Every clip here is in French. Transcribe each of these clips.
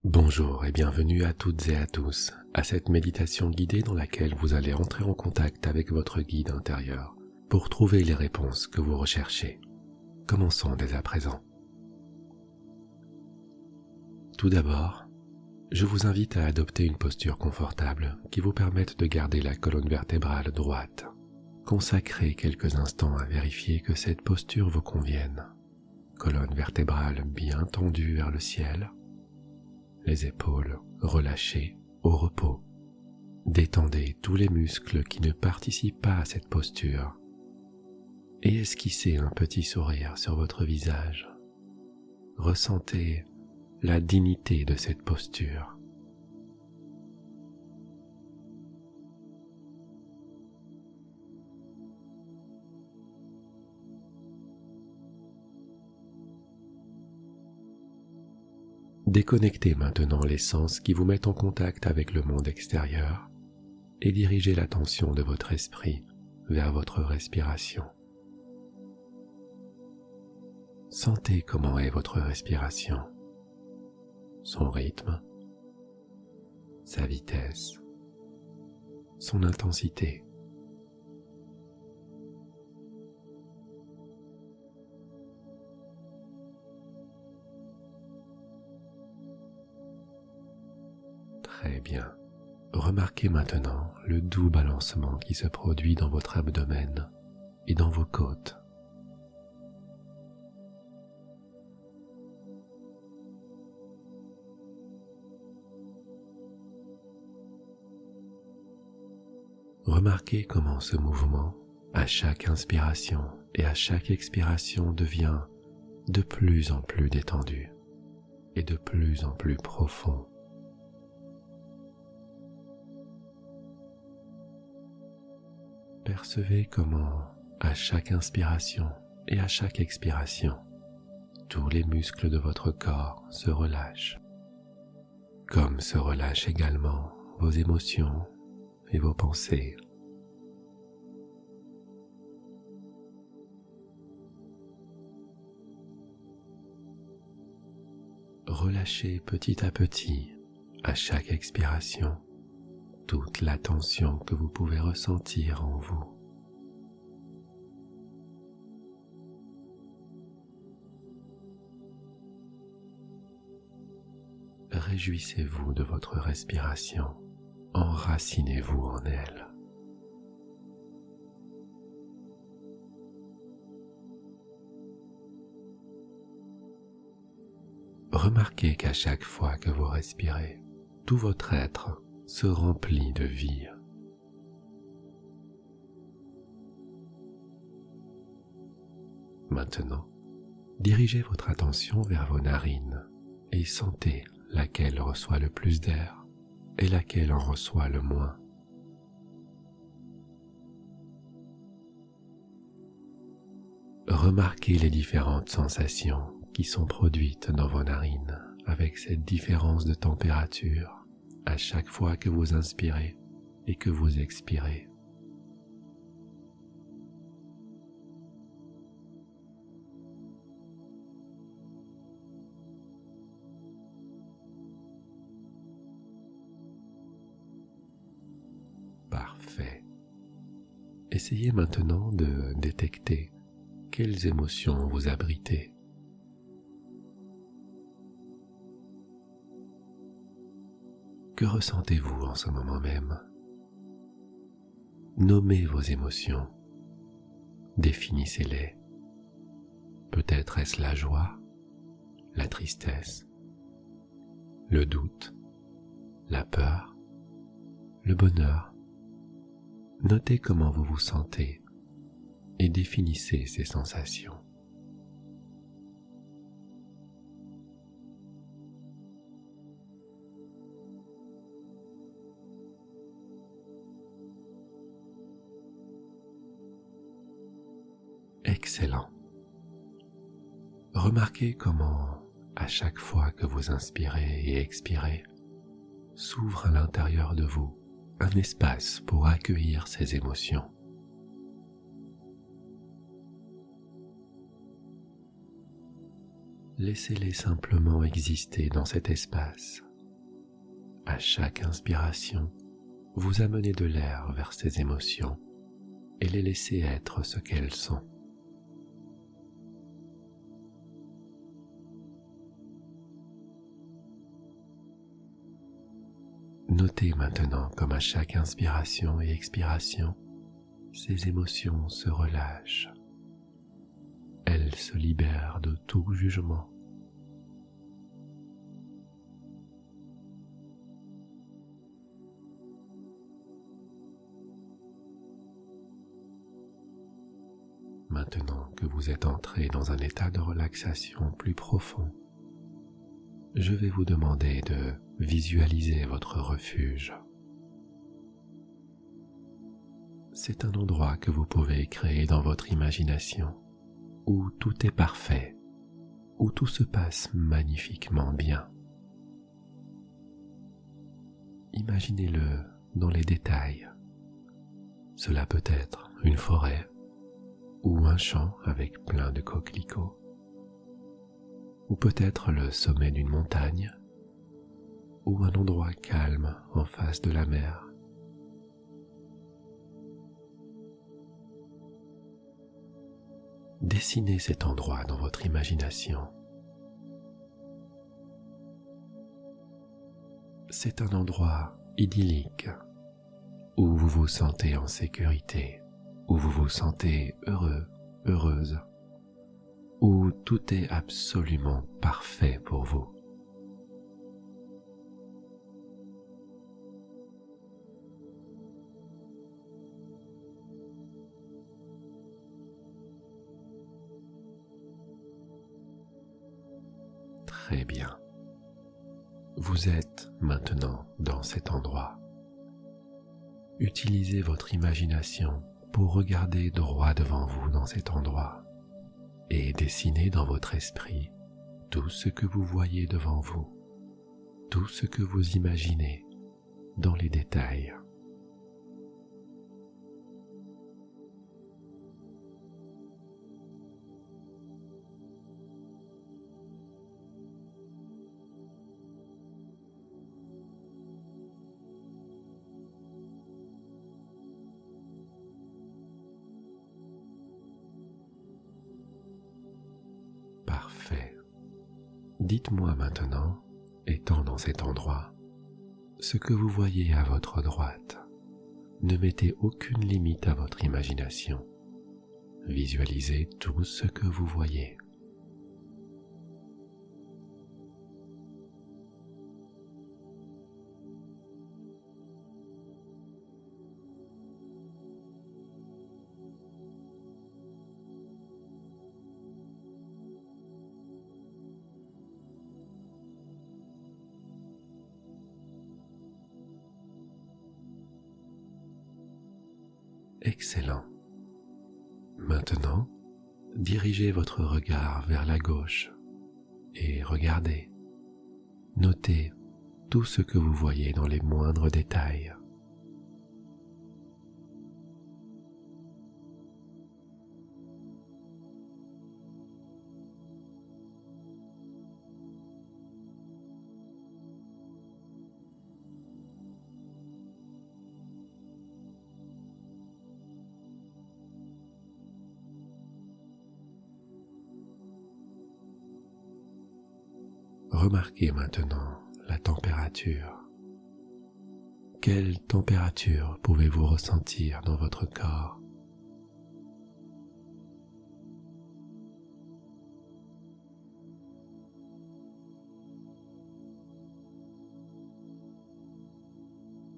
Bonjour et bienvenue à toutes et à tous à cette méditation guidée dans laquelle vous allez entrer en contact avec votre guide intérieur pour trouver les réponses que vous recherchez. Commençons dès à présent. Tout d'abord, je vous invite à adopter une posture confortable qui vous permette de garder la colonne vertébrale droite. Consacrez quelques instants à vérifier que cette posture vous convienne. Colonne vertébrale bien tendue vers le ciel, les épaules relâchées au repos. Détendez tous les muscles qui ne participent pas à cette posture et esquissez un petit sourire sur votre visage. Ressentez la dignité de cette posture. Déconnectez maintenant les sens qui vous mettent en contact avec le monde extérieur et dirigez l'attention de votre esprit vers votre respiration. Sentez comment est votre respiration, son rythme, sa vitesse, son intensité. Très bien. Remarquez maintenant le doux balancement qui se produit dans votre abdomen et dans vos côtes. Remarquez comment ce mouvement, à chaque inspiration et à chaque expiration, devient de plus en plus détendu et de plus en plus profond. Percevez comment, à chaque inspiration et à chaque expiration, tous les muscles de votre corps se relâchent, comme se relâchent également vos émotions et vos pensées. Relâchez petit à petit, à chaque expiration, toute la tension que vous pouvez ressentir en vous. Réjouissez-vous de votre respiration, enracinez-vous en elle. Remarquez qu'à chaque fois que vous respirez, tout votre être se remplit de vie. Maintenant, dirigez votre attention vers vos narines et sentez laquelle reçoit le plus d'air et laquelle en reçoit le moins. Remarquez les différentes sensations qui sont produites dans vos narines avec cette différence de température à chaque fois que vous inspirez et que vous expirez. Parfait. Essayez maintenant de détecter quelles émotions vous abritez. Que ressentez-vous en ce moment même? Nommez vos émotions, définissez-les. Peut-être est-ce la joie, la tristesse, le doute, la peur, le bonheur. Notez comment vous vous sentez et définissez ces sensations. Excellent. Remarquez comment, à chaque fois que vous inspirez et expirez, s'ouvre à l'intérieur de vous un espace pour accueillir ces émotions. Laissez-les simplement exister dans cet espace À chaque inspiration, vous amenez de l'air vers ces émotions et les laissez être ce qu'elles sont. Notez maintenant comme à chaque inspiration et expiration, ces émotions se relâchent. Elles se libèrent de tout jugement. Maintenant que vous êtes entré dans un état de relaxation plus profond, je vais vous demander de visualiser votre refuge. C'est un endroit que vous pouvez créer dans votre imagination, où tout est parfait, où tout se passe magnifiquement bien. Imaginez-le dans les détails. Cela peut être une forêt, ou un champ avec plein de coquelicots, ou peut-être le sommet d'une montagne, ou un endroit calme en face de la mer. Dessinez cet endroit dans votre imagination. C'est un endroit idyllique, où vous vous sentez en sécurité, où vous vous sentez heureux, heureuse, où tout est absolument parfait pour vous. Très bien. Vous êtes maintenant dans cet endroit. Utilisez votre imagination pour regarder droit devant vous dans cet endroit et dessinez dans votre esprit tout ce que vous voyez devant vous, tout ce que vous imaginez dans les détails. Parfait. Dites-moi maintenant, étant dans cet endroit, ce que vous voyez à votre droite. Ne mettez aucune limite à votre imagination. Visualisez tout ce que vous voyez. Excellent. Maintenant, dirigez votre regard vers la gauche et regardez. Notez tout ce que vous voyez dans les moindres détails. Remarquez maintenant la température. Quelle température pouvez-vous ressentir dans votre corps?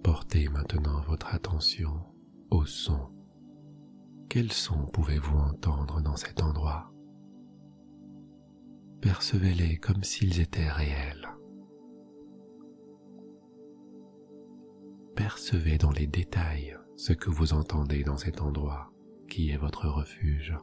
Portez maintenant votre attention au son. Quels sons pouvez-vous entendre dans cet endroit? Percevez-les comme s'ils étaient réels. Percevez dans les détails ce que vous entendez dans cet endroit qui est votre refuge.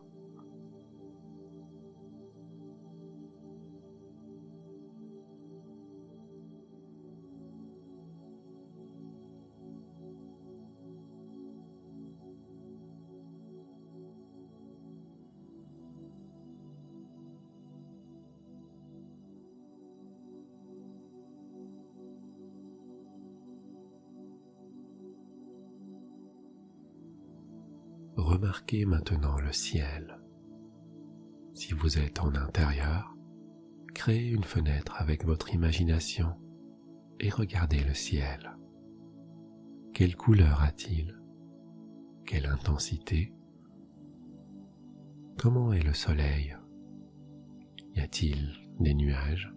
Remarquez maintenant le ciel. Si vous êtes en intérieur, créez une fenêtre avec votre imagination et regardez le ciel. Quelle couleur a-t-il? Quelle intensité? Comment est le soleil? Y a-t-il des nuages?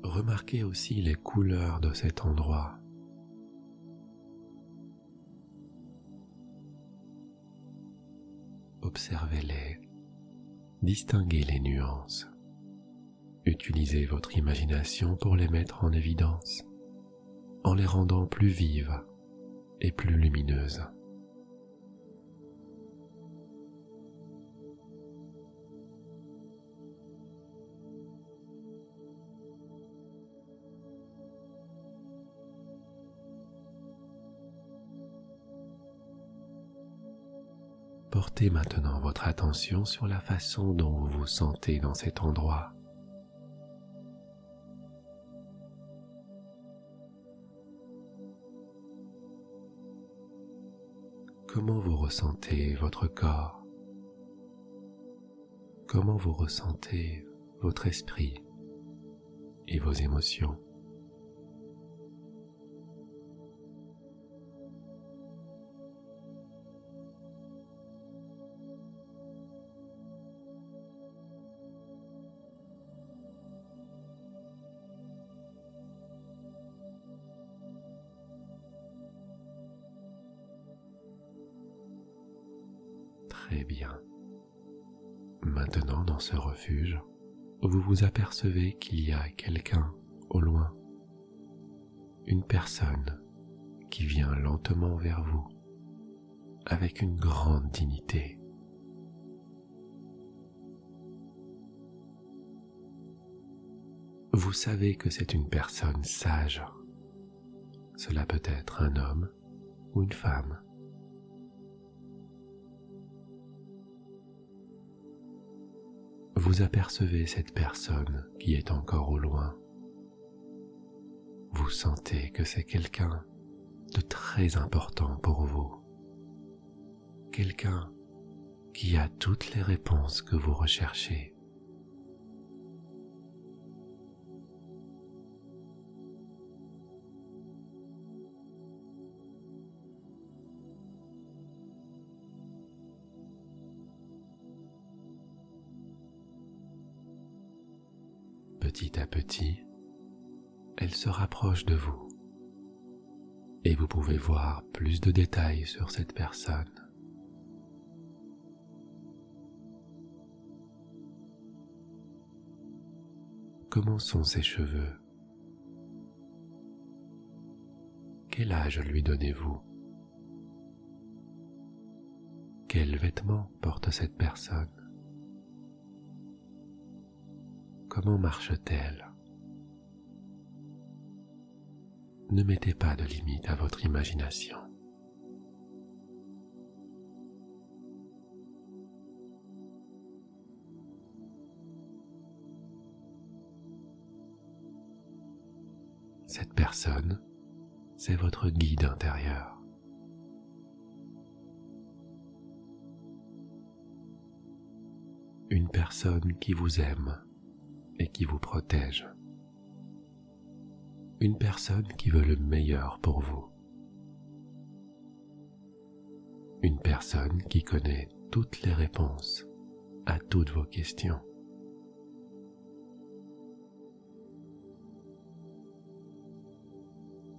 Remarquez aussi les couleurs de cet endroit. Observez-les, distinguez les nuances. Utilisez votre imagination pour les mettre en évidence, en les rendant plus vives et plus lumineuses. Portez maintenant votre attention sur la façon dont vous vous sentez dans cet endroit. Comment vous ressentez votre corps? Comment vous ressentez votre esprit et vos émotions? Très bien. Maintenant, dans ce refuge, vous vous apercevez qu'il y a quelqu'un au loin, une personne qui vient lentement vers vous avec une grande dignité. Vous savez que c'est une personne sage. Cela peut être un homme ou une femme. Vous apercevez cette personne qui est encore au loin. Vous sentez que c'est quelqu'un de très important pour vous. Quelqu'un qui a toutes les réponses que vous recherchez. Petit à petit, elle se rapproche de vous et vous pouvez voir plus de détails sur cette personne. Comment sont ses cheveux? Quel âge lui donnez-vous? Quels vêtements porte cette personne? Comment marche-t-elle? Ne mettez pas de limite à votre imagination. Cette personne, c'est votre guide intérieur. Une personne qui vous aime et qui vous protège. Une personne qui veut le meilleur pour vous. Une personne qui connaît toutes les réponses à toutes vos questions.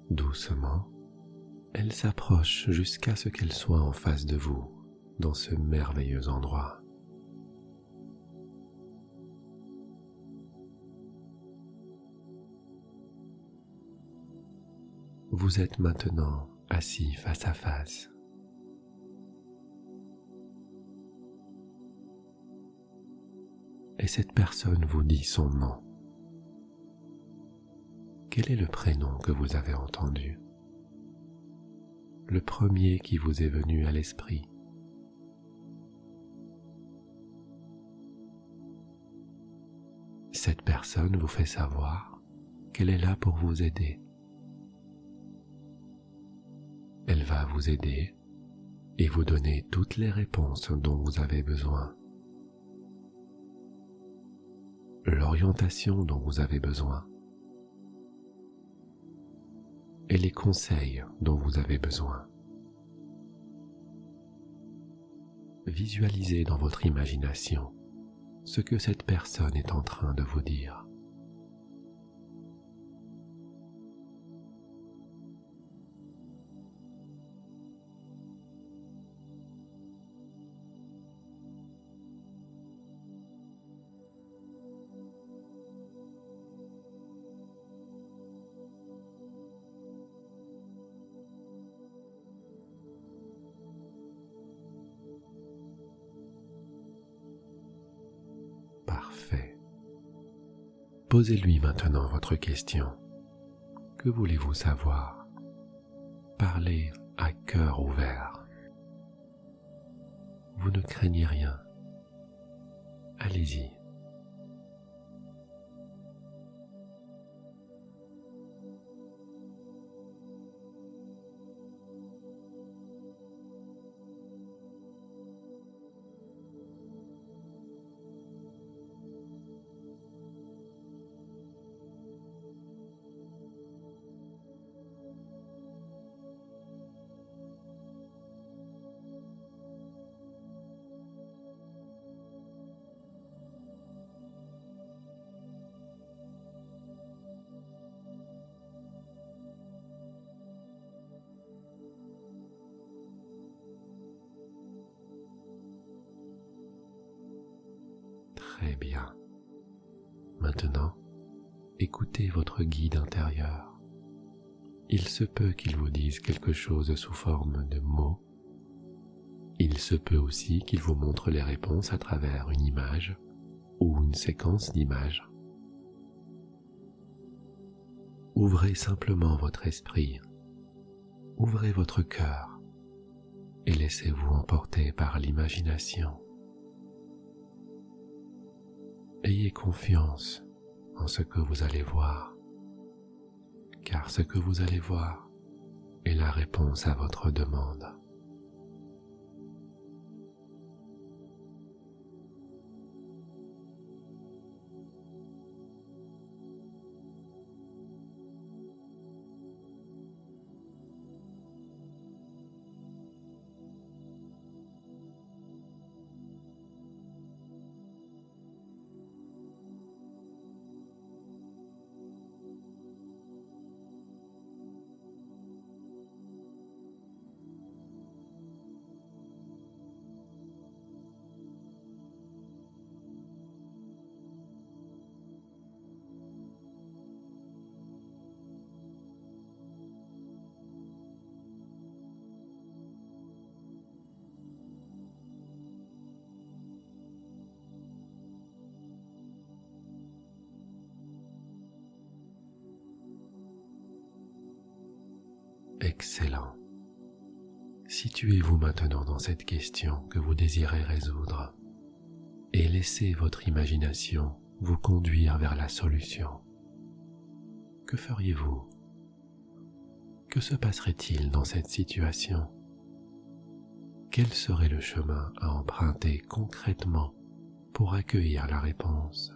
Doucement, elle s'approche jusqu'à ce qu'elle soit en face de vous, dans ce merveilleux endroit. Vous êtes maintenant assis face à face. Et cette personne vous dit son nom. Quel est le prénom que vous avez entendu? Le premier qui vous est venu à l'esprit? Cette personne vous fait savoir qu'elle est là pour vous aider. Elle va vous aider et vous donner toutes les réponses dont vous avez besoin, l'orientation dont vous avez besoin et les conseils dont vous avez besoin. Visualisez dans votre imagination ce que cette personne est en train de vous dire. Parfait. Posez-lui maintenant votre question. Que voulez-vous savoir? Parlez à cœur ouvert. Vous ne craignez rien. Allez-y. Très bien. Maintenant, écoutez votre guide intérieur. Il se peut qu'il vous dise quelque chose sous forme de mots. Il se peut aussi qu'il vous montre les réponses à travers une image ou une séquence d'images. Ouvrez simplement votre esprit, ouvrez votre cœur et laissez-vous emporter par l'imagination. Ayez confiance en ce que vous allez voir, car ce que vous allez voir est la réponse à votre demande. Excellent. Situez-vous maintenant dans cette question que vous désirez résoudre et laissez votre imagination vous conduire vers la solution. Que feriez-vous? Que se passerait-il dans cette situation? Quel serait le chemin à emprunter concrètement pour accueillir la réponse?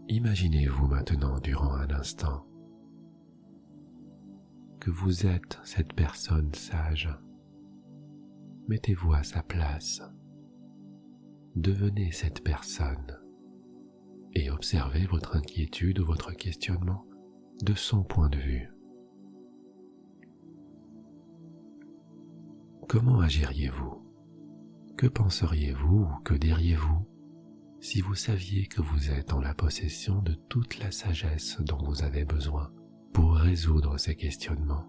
Imaginez-vous maintenant durant un instant que vous êtes cette personne sage. Mettez-vous à sa place. Devenez cette personne et observez votre inquiétude ou votre questionnement de son point de vue. Comment agiriez-vous? Que penseriez-vous ou que diriez-vous si vous saviez que vous êtes en la possession de toute la sagesse dont vous avez besoin pour résoudre ces questionnements?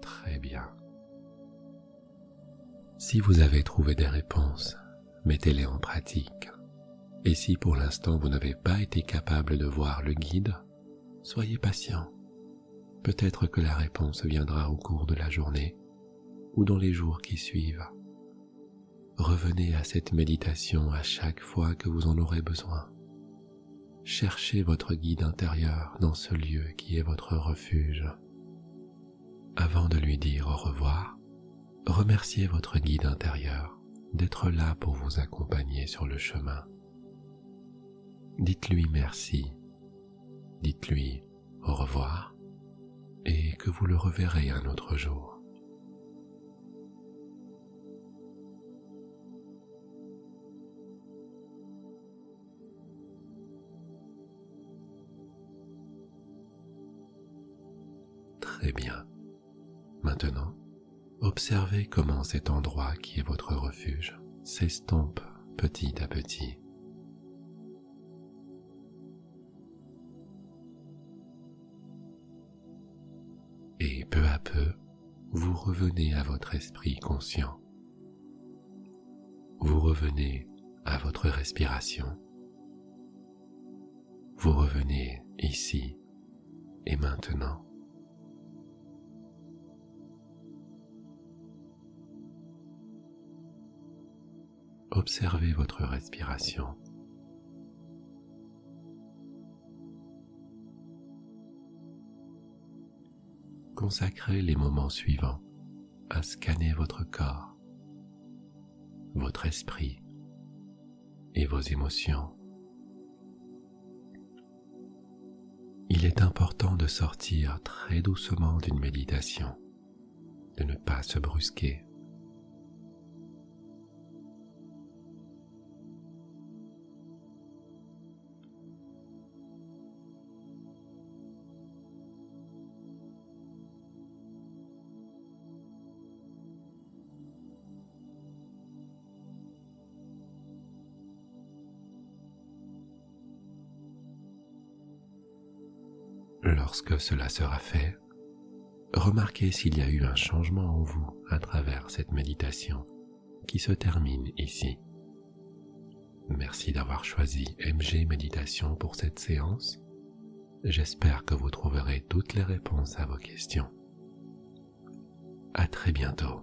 Très bien. Si vous avez trouvé des réponses, mettez-les en pratique. Et si pour l'instant vous n'avez pas été capable de voir le guide, soyez patient. Peut-être que la réponse viendra au cours de la journée ou dans les jours qui suivent. Revenez à cette méditation à chaque fois que vous en aurez besoin. Cherchez votre guide intérieur dans ce lieu qui est votre refuge. Avant de lui dire au revoir, remerciez votre guide intérieur d'être là pour vous accompagner sur le chemin. Dites-lui merci, dites-lui au revoir et que vous le reverrez un autre jour. Très bien. Maintenant, observez comment cet endroit qui est votre refuge s'estompe petit à petit. Et peu à peu, vous revenez à votre esprit conscient. Vous revenez à votre respiration. Vous revenez ici et maintenant. Observez votre respiration. Consacrez les moments suivants à scanner votre corps, votre esprit et vos émotions. Il est important de sortir très doucement d'une méditation, de ne pas se brusquer. Lorsque cela sera fait, remarquez s'il y a eu un changement en vous à travers cette méditation qui se termine ici. Merci d'avoir choisi MG Méditation pour cette séance. J'espère que vous trouverez toutes les réponses à vos questions. À très bientôt.